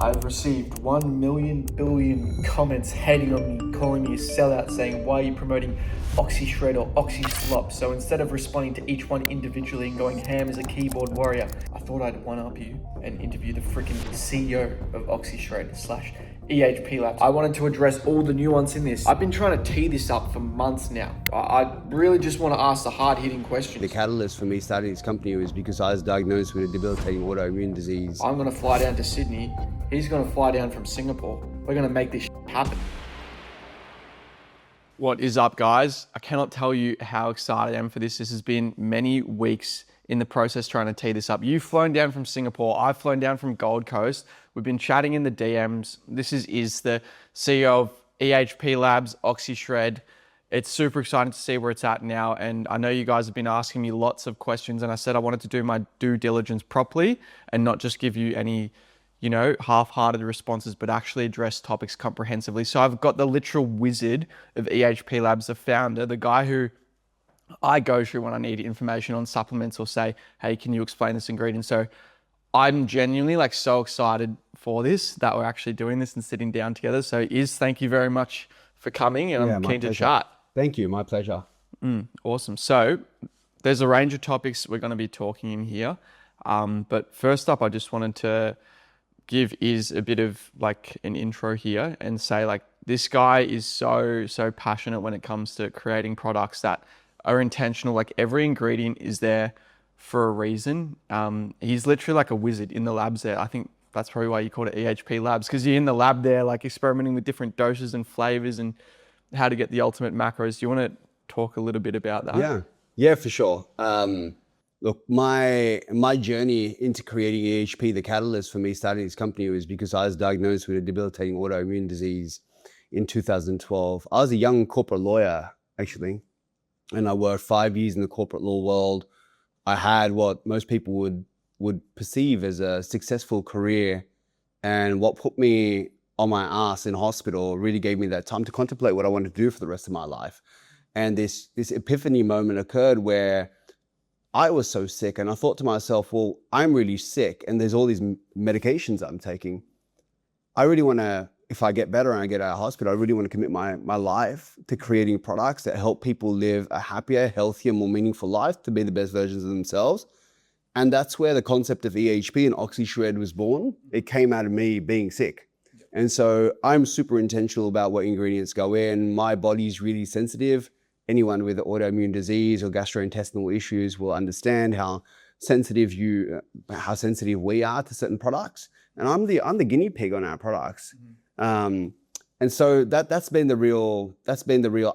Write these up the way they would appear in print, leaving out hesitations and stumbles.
I've received 1 million billion comments hating on me, calling me a sellout, saying, why are you promoting OxyShred or OxySlop? So instead of responding to each one individually and going ham as a keyboard warrior, I thought I'd one-up you and interview the freaking CEO of OxyShred / EHP Labs. I wanted to address all the nuance in this. I've been trying to tee this up for months now. I really just want to ask the hard-hitting questions. The catalyst for me starting this company was because I was diagnosed with a debilitating autoimmune disease. I'm going to fly down to Sydney. He's going to fly down from Singapore. We're going to make this happen. What is up, guys? I cannot tell you how excited I am for this. This has been many weeks in the process trying to tee this up. You've flown down from Singapore. I've flown down from Gold Coast. We've been chatting in the DMs. This is the CEO of EHP Labs, OxyShred. It's super exciting to see where it's at now. And I know you guys have been asking me lots of questions, and I said I wanted to do my due diligence properly and not just give you any, half-hearted responses, but actually address topics comprehensively. So I've got the literal wizard of EHP Labs, the founder, the guy who I go through when I need information on supplements or say, hey, can you explain this ingredient? So I'm genuinely so excited for this, that we're actually doing this and sitting down together. So thank you very much for coming, and I'm keen to chat. Thank you, my pleasure. Awesome. So there's a range of topics we're going to be talking in here. But first up, I just wanted to give a bit of an intro here and say this guy is so passionate when it comes to creating products that are intentional. Every ingredient is there for a reason. He's literally like a wizard in the labs there. I think that's probably why you called it EHP Labs, because you're in the lab there experimenting with different doses and flavors and how to get the ultimate macros. Do you want to talk a little bit about that? Yeah, for sure. Look, my journey into creating EHP, the catalyst for me starting this company was because I was diagnosed with a debilitating autoimmune disease in 2012. I was a young corporate lawyer, actually, and I worked 5 years in the corporate law world. I had what most people would perceive as a successful career, and what put me on my ass in hospital really gave me that time to contemplate what I wanted to do for the rest of my life. And this epiphany moment occurred where I was so sick, and I thought to myself, well, I'm really sick and there's all these medications I'm taking. I really want to, if I get better and I get out of hospital, I really want to commit my life to creating products that help people live a happier, healthier, more meaningful life, to be the best versions of themselves. And that's where the concept of EHP and OxyShred was born. It came out of me being sick. And so I'm super intentional about what ingredients go in. My body's really sensitive. Anyone with autoimmune disease or gastrointestinal issues will understand how sensitive we are to certain products. And I'm the guinea pig on our products. And so that's been the real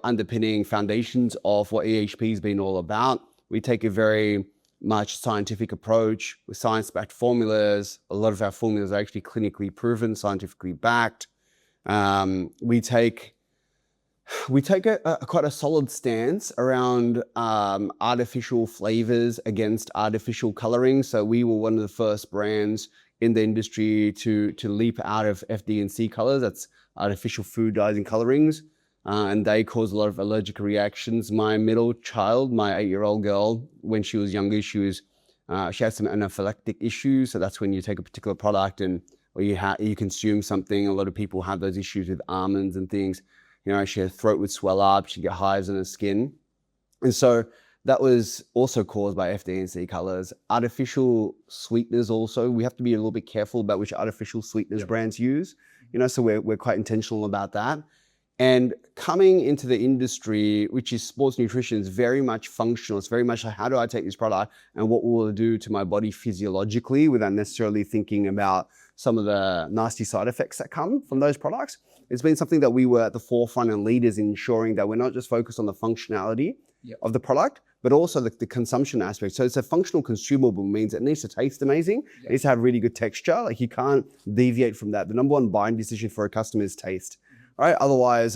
underpinning foundations of what EHP has been all about. We take a very much scientific approach with science-backed formulas. A lot of our formulas are actually clinically proven, scientifically backed. We take quite a solid stance around artificial flavors against artificial coloring. So we were one of the first brands in the industry to leap out of FD&C colors. That's artificial food dyes and colorings. And they cause a lot of allergic reactions. My middle child, my 8-year-old girl, when she was younger, she had some anaphylactic issues. So that's when you take a particular product or you consume something. A lot of people have those issues with almonds and things. Her throat would swell up, she'd get hives on her skin. And so that was also caused by FD&C colors. Artificial sweeteners also, we have to be a little bit careful about which artificial sweeteners brands use. So we're quite intentional about that. And coming into the industry, which is sports nutrition, is very much functional. It's very much how do I take this product and what will it do to my body physiologically without necessarily thinking about some of the nasty side effects that come from those products. It's been something that we were at the forefront and leaders in ensuring that we're not just focused on the functionality of the product, but also the consumption aspect. So it's a functional consumable, means it needs to taste amazing. It needs to have really good texture. You can't deviate from that. The number one buying decision for a customer is taste. Right? Otherwise,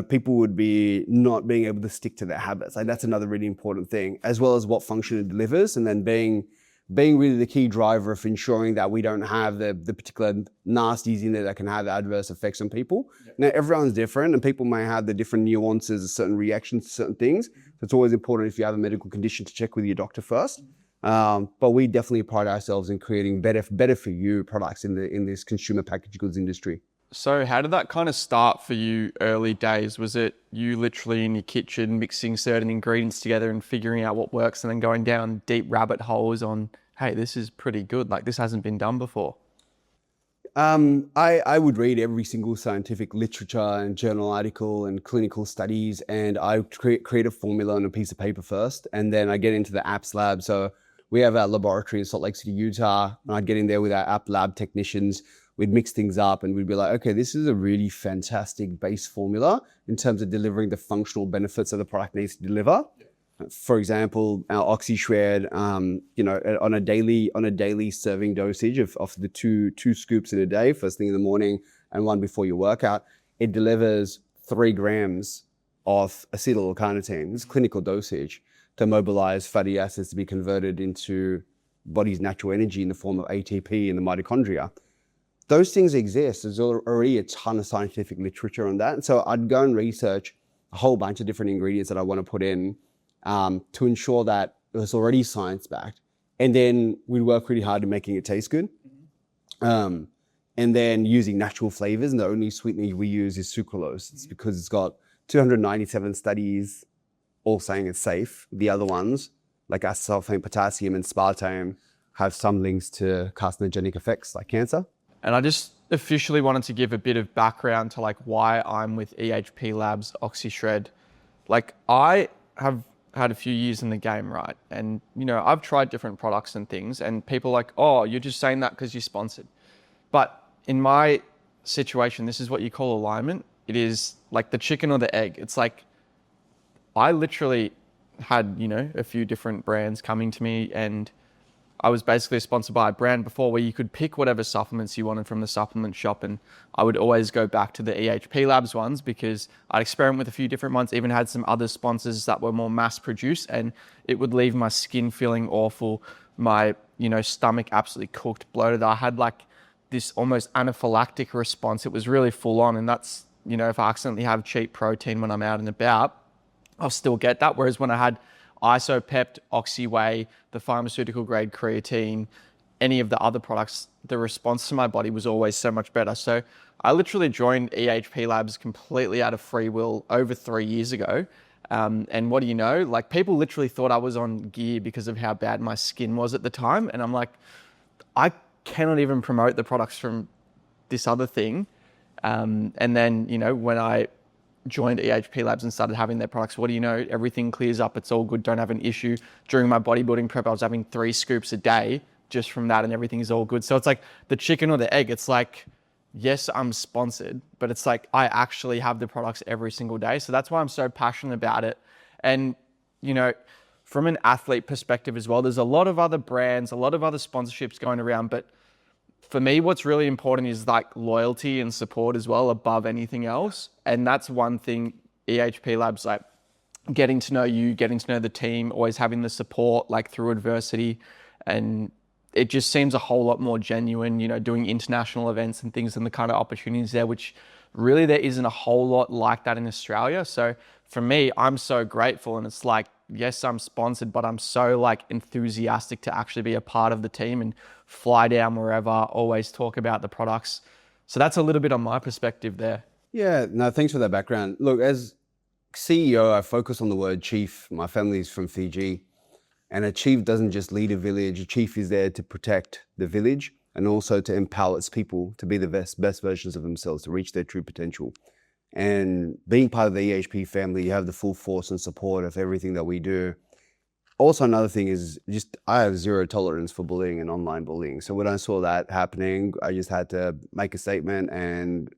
people would be not being able to stick to their habits. That's another really important thing, as well as what function it delivers, and then being really the key driver of ensuring that we don't have the particular nasties in there that can have adverse effects on people. Now, everyone's different, and people may have the different nuances of certain reactions to certain things. So it's always important, if you have a medical condition, to check with your doctor first. But we definitely pride ourselves in creating better for you products in this consumer packaged goods industry. So how did that kind of start for you early days? Was it you literally in your kitchen mixing certain ingredients together and figuring out what works and then going down deep rabbit holes on, hey, this is pretty good, like this hasn't been done before? I would read every single scientific literature and journal article and clinical studies, and I create a formula on a piece of paper first, and then I get into the apps lab. So we have our laboratory in Salt Lake City, Utah, and I'd get in there with our app lab technicians. We'd mix things up and we'd be like, okay, this is a really fantastic base formula in terms of delivering the functional benefits that the product needs to deliver. For example, our OxyShred, on a daily serving dosage of the two scoops in a day, first thing in the morning and one before your workout, it delivers 3 grams of acetyl-L-carnitine, this clinical dosage, to mobilize fatty acids to be converted into body's natural energy in the form of ATP in the mitochondria. Those things exist. There's already a ton of scientific literature on that. And so I'd go and research a whole bunch of different ingredients that I want to put in to ensure that it was already science-backed. And then we'd work really hard at making it taste good. And then using natural flavors. And the only sweetener we use is sucralose. It's because it's got 297 studies all saying it's safe. The other ones, like acesulfame, potassium, and aspartame, have some links to carcinogenic effects like cancer. And I just officially wanted to give a bit of background to like why I'm with EHP Labs OxyShred. Like I have had a few years in the game, right? And I've tried different products and things, and people are like, oh, you're just saying that because you're sponsored. But in my situation, this is what you call alignment. It is like the chicken or the egg. It's like I literally had, a few different brands coming to me, and I was basically sponsored by a brand before where you could pick whatever supplements you wanted from the supplement shop. And I would always go back to the EHP Labs ones because I'd experiment with a few different ones, even had some other sponsors that were more mass produced, and it would leave my skin feeling awful. My, stomach absolutely cooked, bloated. I had like this almost anaphylactic response. It was really full on. And that's, if I accidentally have cheap protein when I'm out and about, I'll still get that. Whereas when I had Isopept, Oxyway, the pharmaceutical grade creatine, any of the other products, the response to my body was always so much better. So I literally joined EHP Labs completely out of free will over 3 years ago. And what do you know? Like people literally thought I was on gear because of how bad my skin was at the time. And I'm like, I cannot even promote the products from this other thing. And then, when I joined EHP Labs and started having their products, what do you know? Everything clears up. It's all good. Don't have an issue. During my bodybuilding prep, I was having 3 scoops a day just from that, and everything is all good. So it's like the chicken or the egg. It's like, yes, I'm sponsored, but it's like I actually have the products every single day. So that's why I'm so passionate about it. And, from an athlete perspective as well, there's a lot of other brands, a lot of other sponsorships going around, but for me, what's really important is like loyalty and support as well above anything else. And that's one thing EHP Labs, like getting to know you, getting to know the team, always having the support like through adversity. And it just seems a whole lot more genuine, doing international events and things and the kind of opportunities there, which really there isn't a whole lot like that in Australia. So for me, I'm so grateful. And it's like, yes, I'm sponsored, but I'm so like enthusiastic to actually be a part of the team and fly down wherever, always talk about the products. So that's a little bit on my perspective there. Yeah, no, thanks for that background. Look, as CEO, I focus on the word chief. My family's from Fiji, and a chief doesn't just lead a village. A chief is there to protect the village and also to empower its people to be the best versions of themselves, to reach their true potential. And being part of the EHP family, you have the full force and support of everything that we do. Also, another thing is just I have zero tolerance for bullying and online bullying. So when I saw that happening, I just had to make a statement and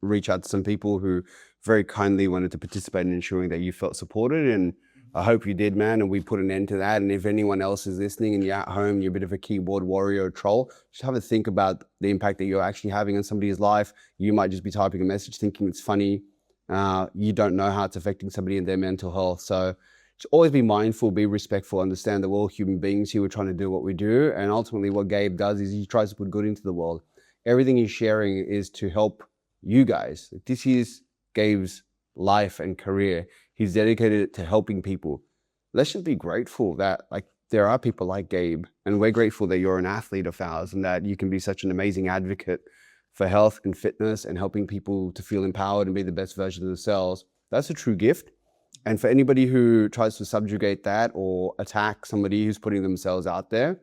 reach out to some people who very kindly wanted to participate in ensuring that you felt supported. And I hope you did, man. And we put an end to that. And if anyone else is listening and you're at home, you're a bit of a keyboard warrior or troll, just have a think about the impact that you're actually having on somebody's life. You might just be typing a message thinking it's funny. You don't know how it's affecting somebody in their mental health. So just always be mindful, be respectful, understand that we're all human beings here. We're trying to do what we do. And ultimately what Gabe does is he tries to put good into the world. Everything he's sharing is to help you guys. This is Gabe's life and career. He's dedicated to helping people. Let's just be grateful that like there are people like Gabe, and we're grateful that you're an athlete of ours and that you can be such an amazing advocate for health and fitness and helping people to feel empowered and be the best version of themselves. That's a true gift. And for anybody who tries to subjugate that or attack somebody who's putting themselves out there,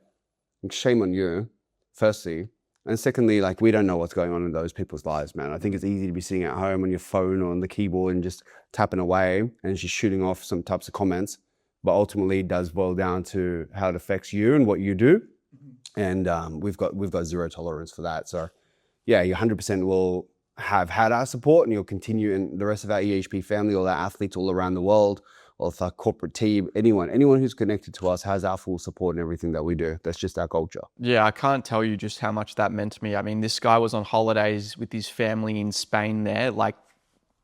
shame on you, firstly. And secondly, like, we don't know what's going on in those people's lives, man. I think it's easy to be sitting at home on your phone or on the keyboard and just tapping away and just shooting off some types of comments. But ultimately, it does boil down to how it affects you and what you do. And we've got zero tolerance for that. So yeah, you 100% will have had our support, and you'll continue, and the rest of our EHP family, all our athletes all around the world, or our corporate team, anyone who's connected to us has our full support in everything that we do. That's just our culture. Yeah, I can't tell you just how much that meant to me. I mean, this guy was on holidays with his family in Spain there, like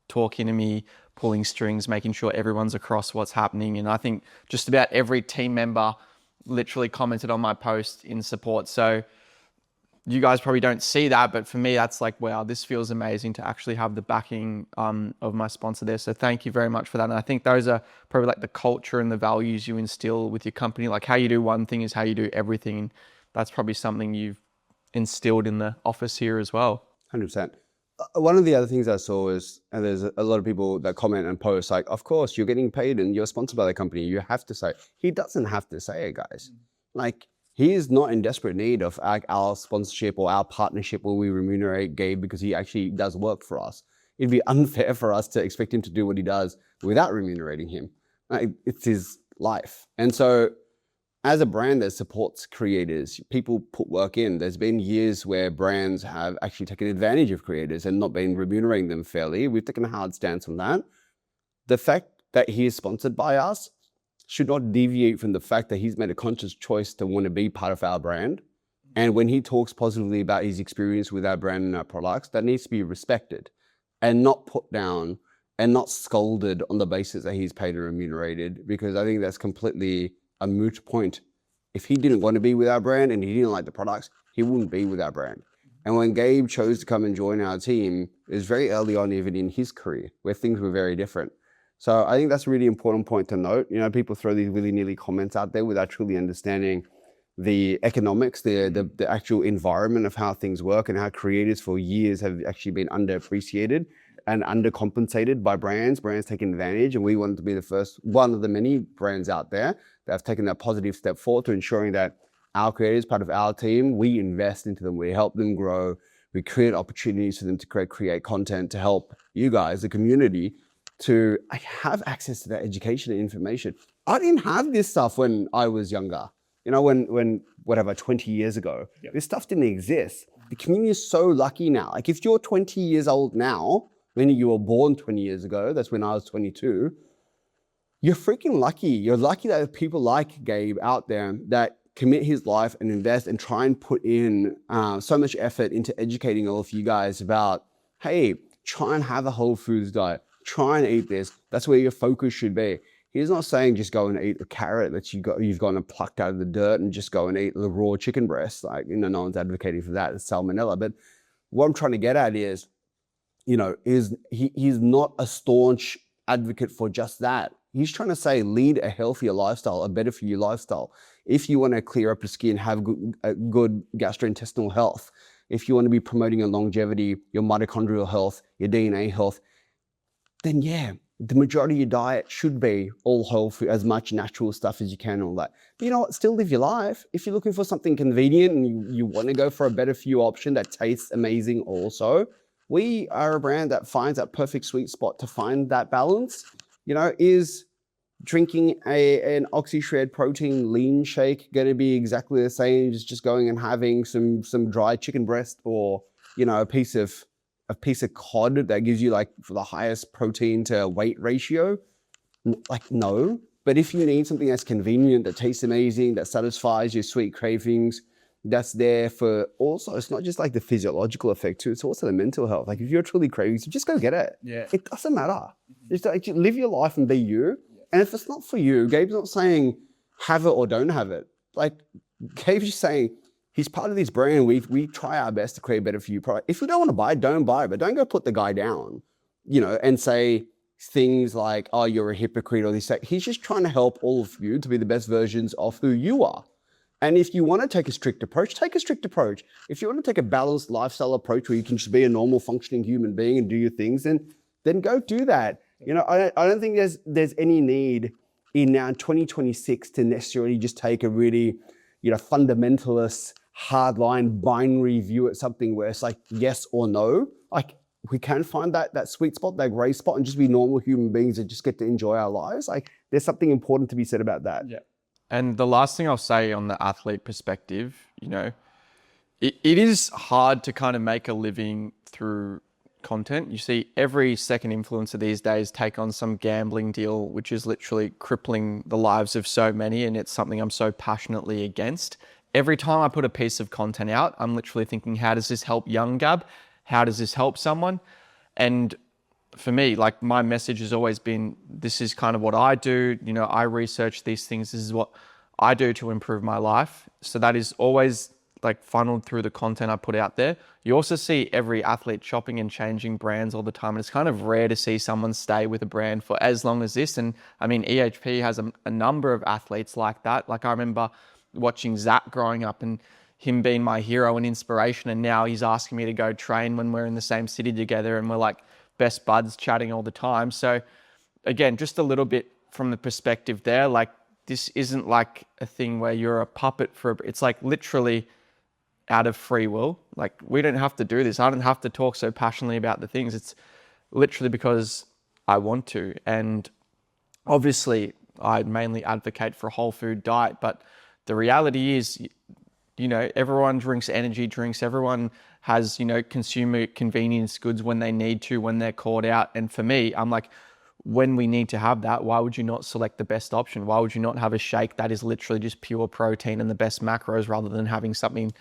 talking to me, pulling strings, making sure everyone's across what's happening. And I think just about every team member literally commented on my post in support. So you guys probably don't see that, but for me, that's like, wow, this feels amazing to actually have the backing of my sponsor there. So thank you very much for that. And I think those are probably like the culture and the values you instill with your company. Like, how you do one thing is how you do everything. And that's probably something you've instilled in the office here as well. 100%. One of the other things I saw is, and there's a lot of people that comment and post like, of course, you're getting paid and you're sponsored by the company. You have to say. He doesn't have to say it, guys. Like, he is not in desperate need of our sponsorship or our partnership where we remunerate Gabe because he actually does work for us. It'd be unfair for us to expect him to do what he does without remunerating him. Like, it's his life. And so as a brand that supports creators, people put work in. There's been years where brands have actually taken advantage of creators and not been remunerating them fairly. We've taken a hard stance on that. The fact that he is sponsored by us should not deviate from the fact that he's made a conscious choice to want to be part of our brand. And when he talks positively about his experience with our brand and our products, that needs to be respected and not put down and not scolded on the basis that he's paid and remunerated, because I think that's completely a moot point. If he didn't want to be with our brand and he didn't like the products, he wouldn't be with our brand. And when Gabe chose to come and join our team, it was very early on, even in his career, where things were very different. So I think that's a really important point to note. You know, people throw these willy-nilly comments out there without truly understanding the economics, the actual environment of how things work, and how creators for years have actually been underappreciated and undercompensated by brands taking advantage. And we wanted to be the first, one of the many brands out there that have taken that positive step forward to ensuring that our creators, part of our team, we invest into them, we help them grow, we create opportunities for them to create content to help you guys, the community, to have access to that education and information. I didn't have this stuff when I was younger. You know, when whatever, 20 years ago, this stuff didn't exist. The community is so lucky now. Like, if you're 20 years old now, meaning you were born 20 years ago, that's when I was 22, you're freaking lucky. You're lucky that there are people like Gabe out there that commit his life and invest and try and put in so much effort into educating all of you guys about, hey, try and have a whole foods diet. Try and eat this. That's where your focus should be. He's not saying just go and eat a carrot that you've gone and plucked out of the dirt and just go and eat the raw chicken breast. Like, you know, no one's advocating for that. It's salmonella. But what I'm trying to get at is, you know, he's not a staunch advocate for just that. He's trying to say lead a healthier lifestyle, a better for you lifestyle. If you want to clear up your skin, have good gastrointestinal health, if you want to be promoting your longevity, your mitochondrial health, your DNA health, then yeah, the majority of your diet should be all whole food, as much natural stuff as you can, all that. But you know what? Still live your life. If you're looking for something convenient and you want to go for a better for you option that tastes amazing also, we are a brand that finds that perfect sweet spot to find that balance. You know, is drinking an OxyShred protein lean shake going to be exactly the same as just going and having some dry chicken breast, or, you know, a piece of cod that gives you like for the highest protein to weight ratio? Like, no. But if you need something that's convenient, that tastes amazing, that satisfies your sweet cravings, that's there for also, it's not just like the physiological effect too, it's also the mental health. Like, if you're truly craving, just go get it. Yeah. It doesn't matter. Just like, live your life and be you. And if it's not for you, Gabe's not saying have it or don't have it. Like, Gabe's just saying, he's part of this brand. We try our best to create better for you product. If you don't want to buy it, don't buy it, but don't go put the guy down, you know, and say things like, oh, you're a hypocrite or this. He's just trying to help all of you to be the best versions of who you are. And if you want to take a strict approach, take a strict approach. If you want to take a balanced lifestyle approach where you can just be a normal functioning human being and do your things, then go do that. I don't think there's any need in now 2026 to necessarily just take a really, fundamentalist, hardline, binary view at something where it's like yes or no. Like we can find that sweet spot, that gray spot, and just be normal human beings that just get to enjoy our lives. Like there's something important to be said about that. Yeah. And the last thing I'll say on the athlete perspective, it is hard to kind of make a living through content. You see every second influencer these days take on some gambling deal, which is literally crippling the lives of so many. And it's something I'm so passionately against. Every time I put a piece of content out, I'm literally thinking, how does this help young Gab? How does this help someone? And for me, like my message has always been, this is kind of what I do. I research these things. This is what I do to improve my life. So that is always like funneled through the content I put out there. You also see every athlete shopping and changing brands all the time. And it's kind of rare to see someone stay with a brand for as long as this. And I mean, EHP has a number of athletes like that. Like I remember watching Zach growing up and him being my hero and inspiration. And now he's asking me to go train when we're in the same city together and we're like best buds chatting all the time. So again, just a little bit from the perspective there, like this isn't like a thing where you're a puppet it's like literally out of free will. Like we don't have to do this. I don't have to talk so passionately about the things. It's literally because I want to. And obviously I mainly advocate for a whole food diet, but the reality is, everyone drinks energy drinks. Everyone has, consumer convenience goods when they need to, when they're caught out. And for me, I'm like, when we need to have that, why would you not select the best option? Why would you not have a shake that is literally just pure protein and the best macros rather than having something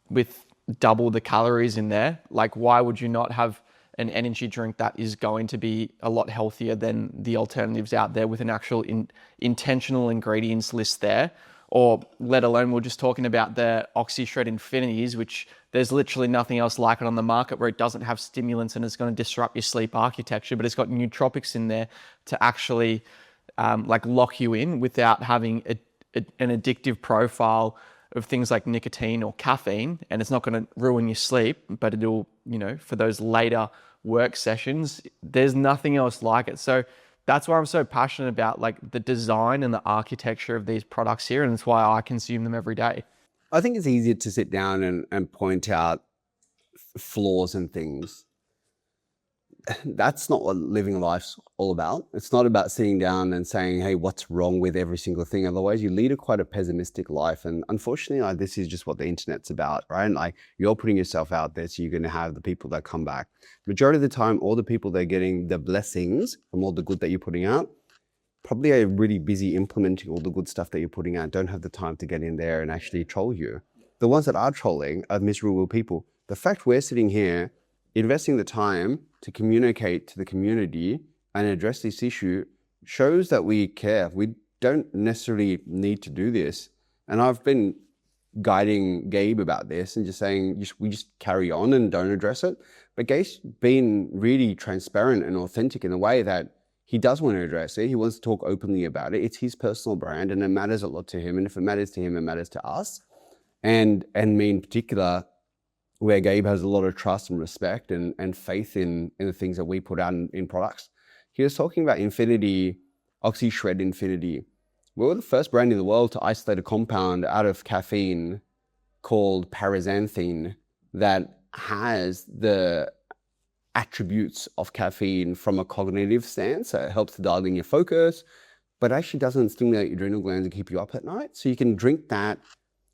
with double the calories in there? Like, why would you not have an energy drink that is going to be a lot healthier than the alternatives out there with an actual intentional ingredients list there? Or let alone, we're just talking about the OxyShred Infinities, which there's literally nothing else like it on the market where it doesn't have stimulants and it's going to disrupt your sleep architecture, but it's got nootropics in there to actually lock you in without having an addictive profile of things like nicotine or caffeine. And it's not going to ruin your sleep, but it'll, for those later work sessions, there's nothing else like it. So that's why I'm so passionate about like the design and the architecture of these products here. And it's why I consume them every day. I think it's easier to sit down and point out flaws and things. That's not what living life's all about. It's not about sitting down and saying, hey, what's wrong with every single thing? Otherwise, you lead quite a pessimistic life. And unfortunately, this is just what the internet's about, right? Like you're putting yourself out there, so you're going to have the people that come back. Majority of the time, all the people that are getting the blessings from all the good that you're putting out probably are really busy implementing all the good stuff that you're putting out, don't have the time to get in there and actually troll you. The ones that are trolling are miserable people. The fact we're sitting here investing the time to communicate to the community and address this issue shows that we care. We don't necessarily need to do this. And I've been guiding Gabe about this and just saying, we just carry on and don't address it. But Gabe's been really transparent and authentic in a way that he does want to address it. He wants to talk openly about it. It's his personal brand and it matters a lot to him. And if it matters to him, it matters to us. And me in particular, where Gabe has a lot of trust and respect and faith in the things that we put out in products. He was talking about Infinity, OxyShred Infinity. We were the first brand in the world to isolate a compound out of caffeine called paraxanthine that has the attributes of caffeine from a cognitive stance. So it helps to dial in your focus, but actually doesn't stimulate your adrenal glands and keep you up at night. So you can drink that,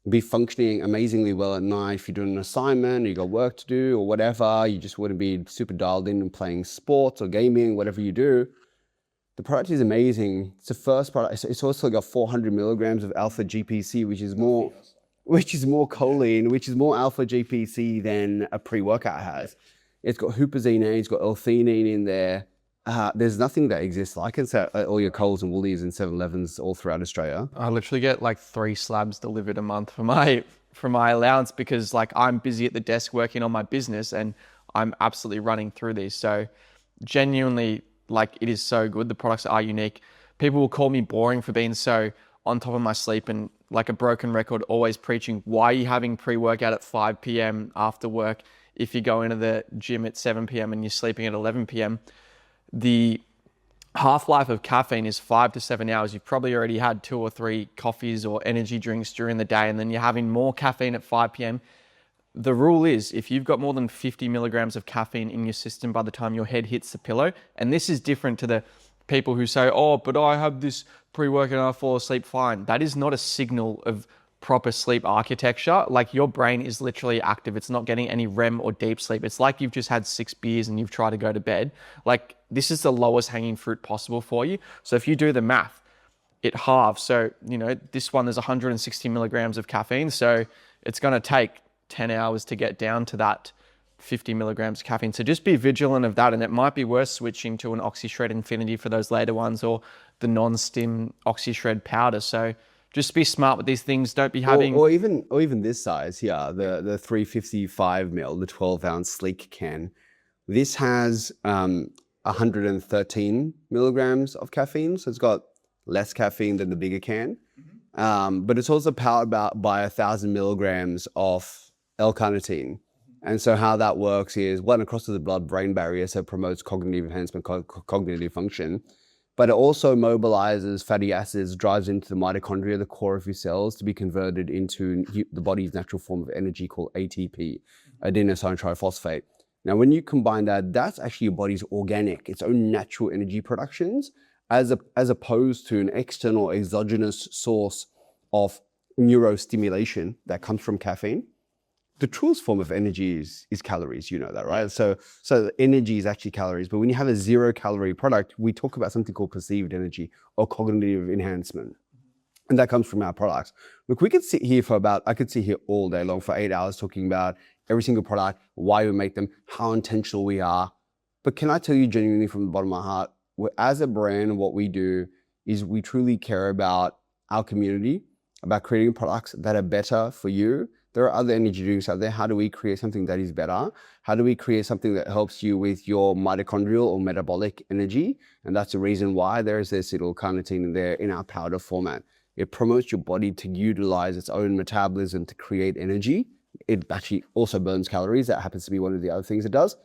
be functioning amazingly well at night if you're doing an assignment, or you got work to do or whatever, you just want to be super dialed in and playing sports or gaming, whatever you do. The product is amazing. It's the first product. It's also got 400 milligrams of alpha GPC, which is more choline, which is more alpha GPC than a pre-workout has. It's got huperzine, it's got L-theanine in there. There's nothing that exists like it. So all your Coles and Woolies and 7-Elevens all throughout Australia. I literally get like 3 slabs delivered a month for my allowance because like I'm busy at the desk working on my business and I'm absolutely running through these. So genuinely like it is so good. The products are unique. People will call me boring for being so on top of my sleep and like a broken record, always preaching, why are you having pre-workout at 5 p.m. after work if you go into the gym at 7 p.m. and you're sleeping at 11 p.m.? The half-life of caffeine is 5 to 7 hours. You've probably already had 2 or 3 coffees or energy drinks during the day, and then you're having more caffeine at 5 p.m. The rule is if you've got more than 50 milligrams of caffeine in your system by the time your head hits the pillow, and this is different to the people who say, oh, but I have this pre-workout and I fall asleep fine. That is not a signal of proper sleep architecture. Like your brain is literally active. It's not getting any REM or deep sleep. It's like you've just had 6 beers and you've tried to go to bed. Like this is the lowest hanging fruit possible for you. So if you do the math, it halves. So, this one, there's 160 milligrams of caffeine. So it's going to take 10 hours to get down to that 50 milligrams of caffeine. So just be vigilant of that. And it might be worth switching to an OxyShred Infinity for those later ones, or the non-stim OxyShred powder. So just be smart with these things. Don't be having... Or even this size here, the 355 mil, the 12 ounce sleek can. This has 113 milligrams of caffeine. So it's got less caffeine than the bigger can. But it's also powered by 1,000 milligrams of L-carnitine. And so how that works is, one, it crosses the blood-brain barrier, so it promotes cognitive enhancement, cognitive function. But it also mobilizes fatty acids, drives into the mitochondria, the core of your cells, to be converted into the body's natural form of energy called ATP, adenosine triphosphate. Now, when you combine that, that's actually your body's organic, its own natural energy productions, as opposed to an external exogenous source of neurostimulation that comes from caffeine. The truest form of energy is calories, you know that, right? So energy is actually calories, but when you have a 0-calorie product, we talk about something called perceived energy or cognitive enhancement. And that comes from our products. Look, we could sit here I could sit here all day long for 8 hours talking about every single product, why we make them, how intentional we are. But can I tell you genuinely from the bottom of my heart, as a brand, what we do is we truly care about our community, about creating products that are better for you. There are other energy drinks out there. How do we create something that is better? How do we create something that helps you with your mitochondrial or metabolic energy? And that's the reason why there is this little carnitine in there in our powder format. It promotes your body to utilize its own metabolism to create energy. It actually also burns calories. That happens to be one of the other things it does.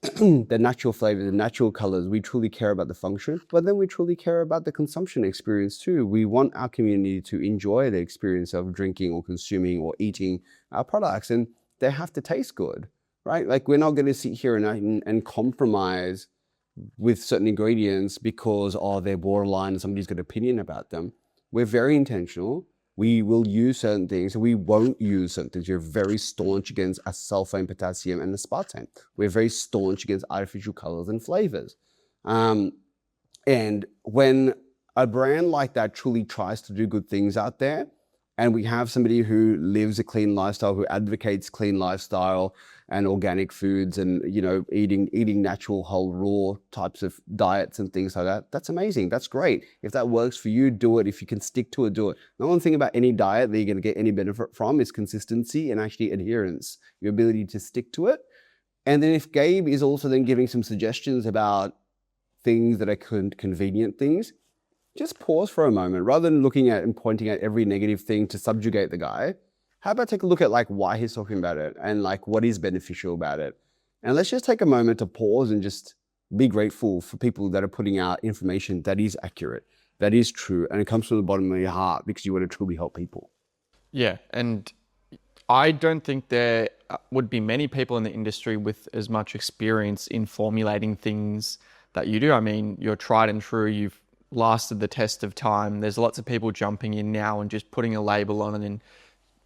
The natural flavors, the natural colors, we truly care about the function, but then we truly care about the consumption experience too. We want our community to enjoy the experience of drinking or consuming or eating our products, and they have to taste good, right? Like we're not going to sit here and compromise with certain ingredients because they're borderline and somebody's got an opinion about them. We're very intentional. We will use certain things, and we won't use certain things. We're very staunch against sulfate, potassium, and aspartame. We're very staunch against artificial colors and flavors. And when a brand like that truly tries to do good things out there, and we have somebody who lives a clean lifestyle, who advocates clean lifestyle and organic foods and, eating natural, whole, raw types of diets and things like that, that's amazing. That's great. If that works for you, do it. If you can stick to it, do it. The one thing about any diet that you're going to get any benefit from is consistency and actually adherence, your ability to stick to it. And then if Gabe is also then giving some suggestions about things that are convenient things, just pause for a moment. Rather than looking at and pointing at every negative thing to subjugate the guy, how about take a look at why he's talking about it and what is beneficial about it. And let's just take a moment to pause and just be grateful for people that are putting out information that is accurate, that is true, and it comes from the bottom of your heart because you want to truly help people. Yeah, and I don't think there would be many people in the industry with as much experience in formulating things that you do. I mean, you're tried and true. You've lasted the test of time. There's lots of people jumping in now and just putting a label on it and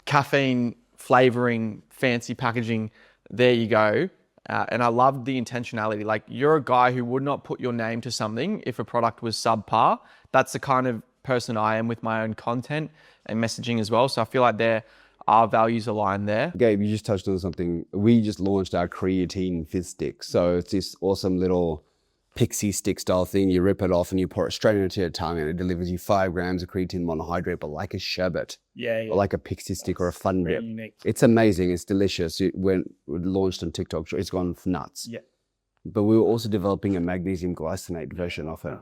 caffeine, flavoring, fancy packaging. There you go. And I love the intentionality. Like, you're a guy who would not put your name to something if a product was subpar. That's the kind of person I am with my own content and messaging as well. So I feel like there are values aligned there. Gabe, you just touched on something. We just launched our creatine fizz stick. So it's this awesome little pixie stick style thing. You rip it off and you pour it straight into your tongue, and it delivers you 5 grams of creatine monohydrate, but like a sherbet. Yeah. Or like a pixie stick or a fun dip. Unique. It's amazing. It's delicious. When it launched on TikTok, it's gone nuts. Yeah. but we were also developing a magnesium glycinate version of it.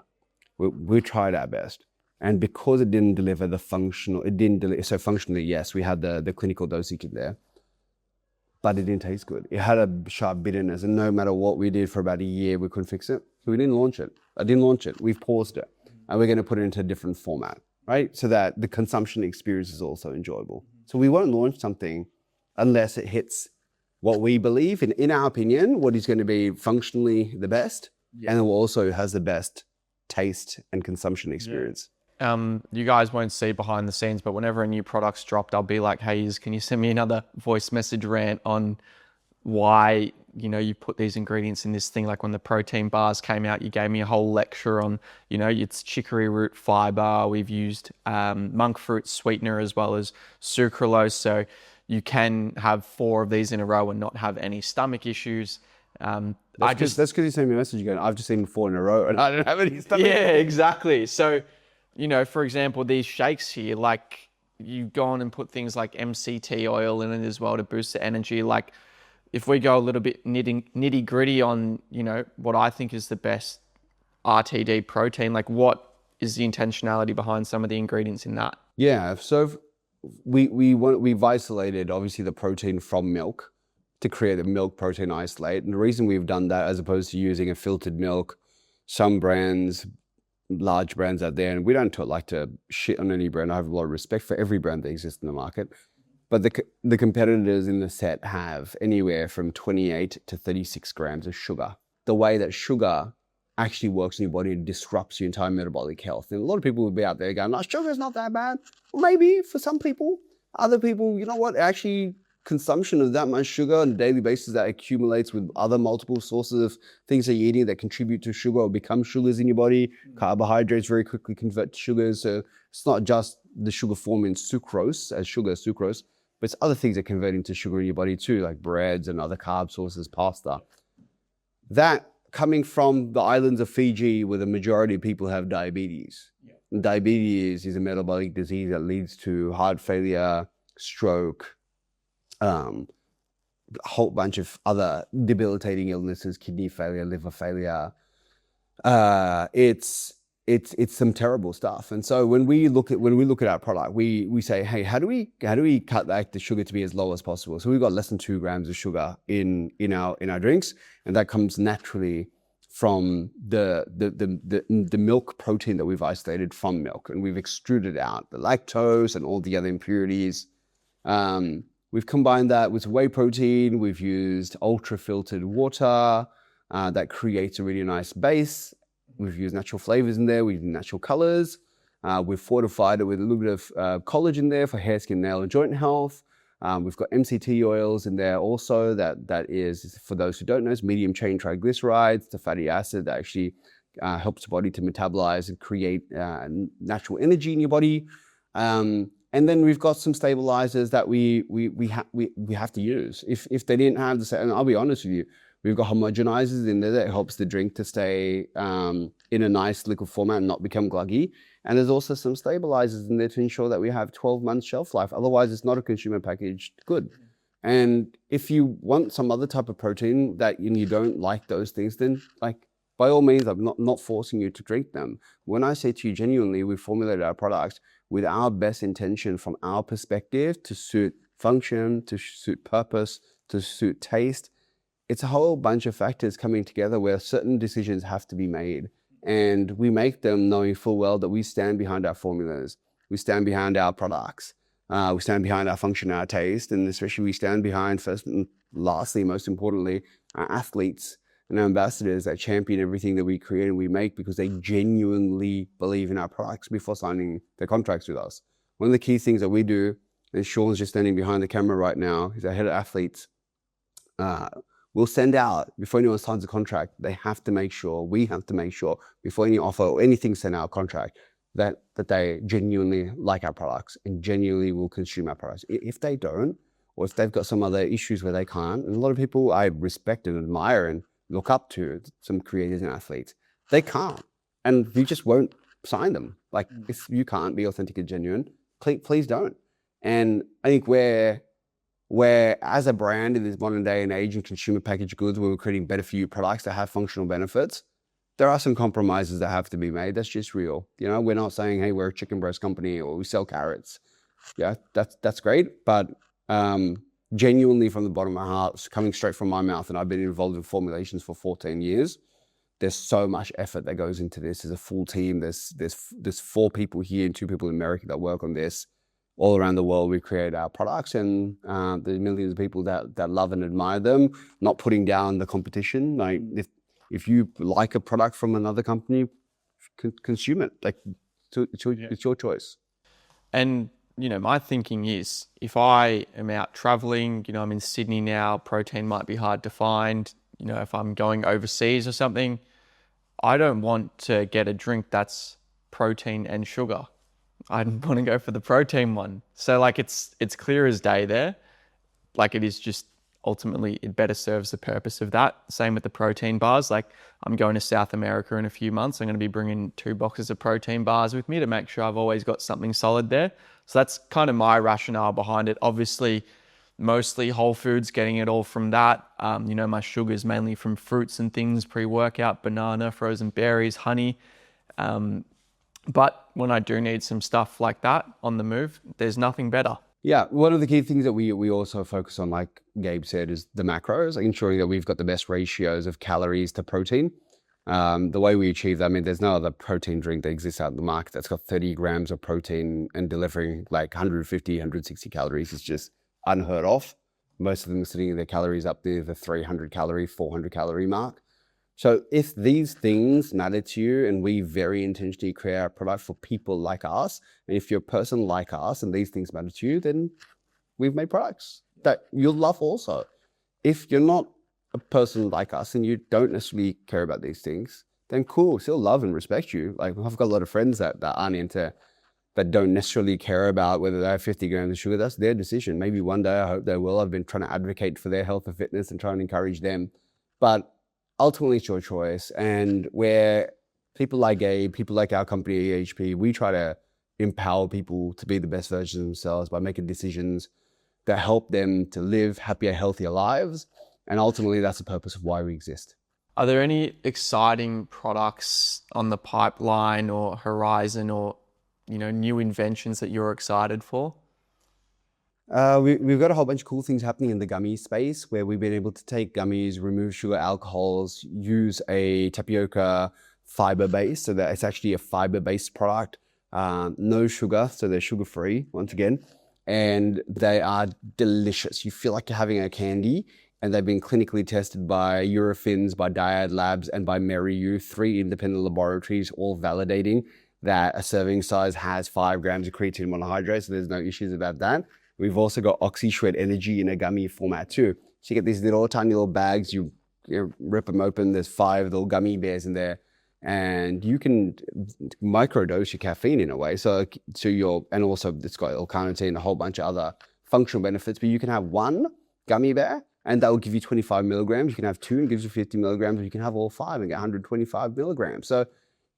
We tried our best. And because it didn't deliver the functional, so functionally, yes, we had the clinical dosage in there, but it didn't taste good. It had a sharp bitterness, and no matter what we did for about a year, we couldn't fix it. So we didn't launch it. I didn't launch it. We've paused it, and we're going to put it into a different format, right? So that the consumption experience is also enjoyable. So we won't launch something unless it hits what we believe, in our opinion, what is going to be functionally the best, and it also has the best taste and consumption experience. You guys won't see behind the scenes, but whenever a new product's dropped, I'll be like, hey, can you send me another voice message rant on why, you put these ingredients in this thing? Like when the protein bars came out, you gave me a whole lecture on, it's chicory root fiber. We've used monk fruit sweetener as well as sucralose. So you can have 4 of these in a row and not have any stomach issues. That's because you sent me a message again. I've just seen 4 in a row and I don't have any stomach. Yeah, exactly. So, for example, these shakes here, like you've gone and put things like MCT oil in it as well to boost the energy. Like if we go a little bit nitty gritty on, what I think is the best RTD protein, like what is the intentionality behind some of the ingredients in that? Yeah, so we've isolated obviously the protein from milk to create a milk protein isolate. And the reason we've done that, as opposed to using a filtered milk, some brands, large brands out there, and we don't like to shit on any brand. I have a lot of respect for every brand that exists in the market, but the competitors in the set have anywhere from 28 to 36 grams of sugar. The way that sugar actually works in your body and disrupts your entire metabolic health. And a lot of people will be out there going, "No, sugar's not that bad." Well, maybe for some people. Other people, you know what, actually consumption of that much sugar on a daily basis that accumulates with other multiple sources of things that you're eating that contribute to sugar or become sugars in your body. Carbohydrates very quickly convert to sugars. So it's not just the sugar form in sucrose, but it's other things that convert into sugar in your body too, like breads and other carb sources, pasta. That coming from the islands of Fiji, where the majority of people have diabetes. And diabetes is a metabolic disease that leads to heart failure, stroke, a whole bunch of other debilitating illnesses, kidney failure, liver failure. It's some terrible stuff. And so when we look at our product, we say, hey, how do we cut back the sugar to be as low as possible? So we've got less than 2 grams of sugar in our drinks, and that comes naturally from the milk protein that we've isolated from milk, and we've extruded out the lactose and all the other impurities. We've combined that with whey protein. We've used ultra filtered water that creates a really nice base. We've used natural flavors in there. We've used natural colors. We've fortified it with a little bit of collagen there for hair, skin, nail, and joint health. We've got MCT oils in there also. That is, for those who don't know, it's medium chain triglycerides, the fatty acid that actually helps the body to metabolize and create natural energy in your body. And then we've got some stabilizers that we have to use. If they didn't have the, and I'll be honest with you, we've got homogenizers in there that helps the drink to stay in a nice liquid format and not become gluggy. And there's also some stabilizers in there to ensure that we have 12 months shelf life. Otherwise, it's not a consumer packaged good. And if you want some other type of protein that you don't like those things, then by all means, I'm not forcing you to drink them. When I say to you genuinely, we formulated our products with our best intention from our perspective to suit function, to suit purpose, to suit taste. It's a whole bunch of factors coming together where certain decisions have to be made. And we make them knowing full well that we stand behind our formulas. We stand behind our products. We stand behind our function, our taste, and especially we stand behind, first and lastly, most importantly, our athletes and our ambassadors that champion everything that we create and we make because they genuinely believe in our products before signing their contracts with us. One of the key things that we do, and Sean's just standing behind the camera right now, he's our head of athletes. We'll send out, before anyone signs a contract, we have to make sure, before any offer or anything sent out contract, that they genuinely like our products and genuinely will consume our products. If they don't, or if they've got some other issues where they can't, and a lot of people I respect and admire and look up to, some creators and athletes, they can't. And you just won't sign them. If you can't be authentic and genuine, please don't. And I think where where as a brand in this modern day and age in consumer packaged goods, where we're creating better for you products that have functional benefits, there are some compromises that have to be made. That's just real. You know, we're not saying, hey, we're a chicken breast company or we sell carrots. Yeah, that's great. But genuinely from the bottom of my heart, coming straight from my mouth, and I've been involved in formulations for 14 years, there's so much effort that goes into this. There's a full team. There's 4 people here and 2 people in America that work on this. All around the world, we create our products, and there's millions of people that love and admire them. Not putting down the competition. Like if you like a product from another company, consume it. Like it's your choice. And, you know, my thinking is if I am out traveling, you know, I'm in Sydney now, protein might be hard to find. You know, if I'm going overseas or something, I don't want to get a drink that's protein and sugar. I want to go for the protein one. So like it's clear as day there. Like it is just ultimately it better serves the purpose of that. Same with the protein bars. Like I'm going to South America in a few months. I'm going to be bringing 2 boxes of protein bars with me to make sure I've always got something solid there. So that's kind of my rationale behind it. Obviously, mostly whole foods, getting it all from that. You know, my sugar is mainly from fruits and things, pre-workout, banana, frozen berries, honey. But when I do need some stuff like that on the move, there's nothing better. Yeah, one of the key things that we also focus on, like Gabe said, is the macros, like ensuring that we've got the best ratios of calories to protein. The way we achieve that, I mean, there's no other protein drink that exists out in the market that's got 30 grams of protein and delivering like 150, 160 calories. It's just unheard of. Most of them are sitting their calories up near the 300 calorie, 400 calorie mark. So if these things matter to you, and we very intentionally create our product for people like us, and if you're a person like us and these things matter to you, then we've made products that you'll love also. If you're not a person like us and you don't necessarily care about these things, then cool, still love and respect you. Like I've got a lot of friends that aren't into, that don't necessarily care about whether they have 50 grams of sugar. That's their decision. Maybe one day I hope they will. I've been trying to advocate for their health and fitness and trying to encourage them. But ultimately it's your choice. And where people like Gabe, people like our company EHP, we try to empower people to be the best versions of themselves by making decisions that help them to live happier, healthier lives. And ultimately that's the purpose of why we exist. Are there any exciting products on the pipeline or horizon, or, you know, new inventions that you're excited for? We've got a whole bunch of cool things happening in the gummy space, where we've been able to take gummies, remove sugar alcohols, use a tapioca fiber base, so that it's actually a fiber based product, no sugar, so they're sugar free once again, and they are delicious. You feel like you're having a candy, and they've been clinically tested by Eurofins, by Dyad Labs, and by MaryU, 3 independent laboratories, all validating that a serving size has 5 grams of creatine monohydrate, so there's no issues about that. We've also got OxyShred Energy in a gummy format too. So you get these little tiny little bags, you rip them open, there's 5 little gummy bears in there, and you can microdose your caffeine in a way. And also it's got L-carnitine and a whole bunch of other functional benefits, but you can have 1 gummy bear and that will give you 25 milligrams. You can have 2 and it gives you 50 milligrams, or you can have all 5 and get 125 milligrams. So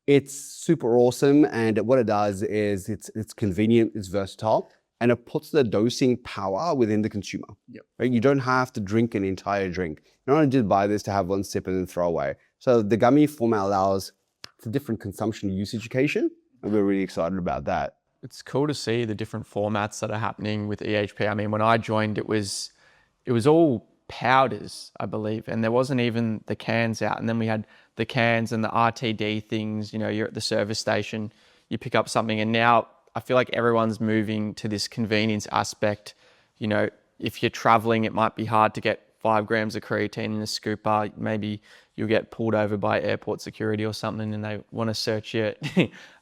it's super awesome. And what it does is it's convenient, it's versatile, and it puts the dosing power within the consumer. Yep. Right? You don't have to drink an entire drink. You don't just buy this to have 1 sip and then throw away. So the gummy format allows for different consumption usage occasion, and we're really excited about that. It's cool to see the different formats that are happening with EHP. I mean, when I joined, it was all powders, I believe, and there wasn't even the cans out. And then we had the cans and the RTD things. You know, you're at the service station, you pick up something, and now I feel like everyone's moving to this convenience aspect. You know, if you're traveling, it might be hard to get 5 grams of creatine in a scooper. Maybe you'll get pulled over by airport security or something and they want to search your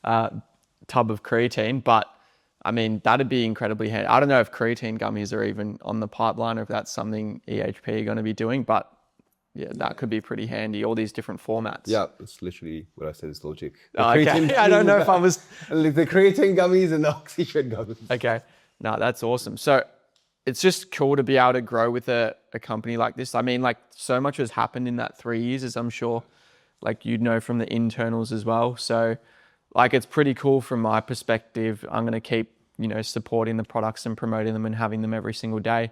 tub of creatine. But I mean, that'd be incredibly handy. I don't know if creatine gummies are even on the pipeline or if that's something EHP are going to be doing, but yeah, that could be pretty handy, all these different formats. Yeah, it's literally what I said is logic. Okay. I don't know if I was... The creatine gummies and the OxyShred gummies. Okay. No, that's awesome. So it's just cool to be able to grow with a company like this. I mean, like, so much has happened in that 3 years, as I'm sure, like, you'd know from the internals as well. So, like, it's pretty cool from my perspective. I'm going to keep, you know, supporting the products and promoting them and having them every single day.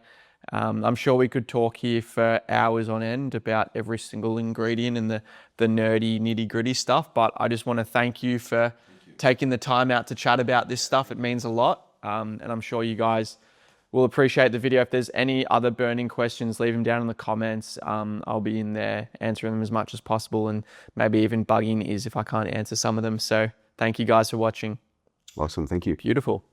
I'm sure we could talk here for hours on end about every single ingredient and the nerdy, nitty gritty stuff. But I just want to thank you for taking the time out to chat about this stuff. It means a lot. And I'm sure you guys will appreciate the video. If there's any other burning questions, leave them down in the comments. I'll be in there answering them as much as possible, and maybe even bugging Iz if I can't answer some of them. So thank you guys for watching. Awesome. Thank you. Beautiful.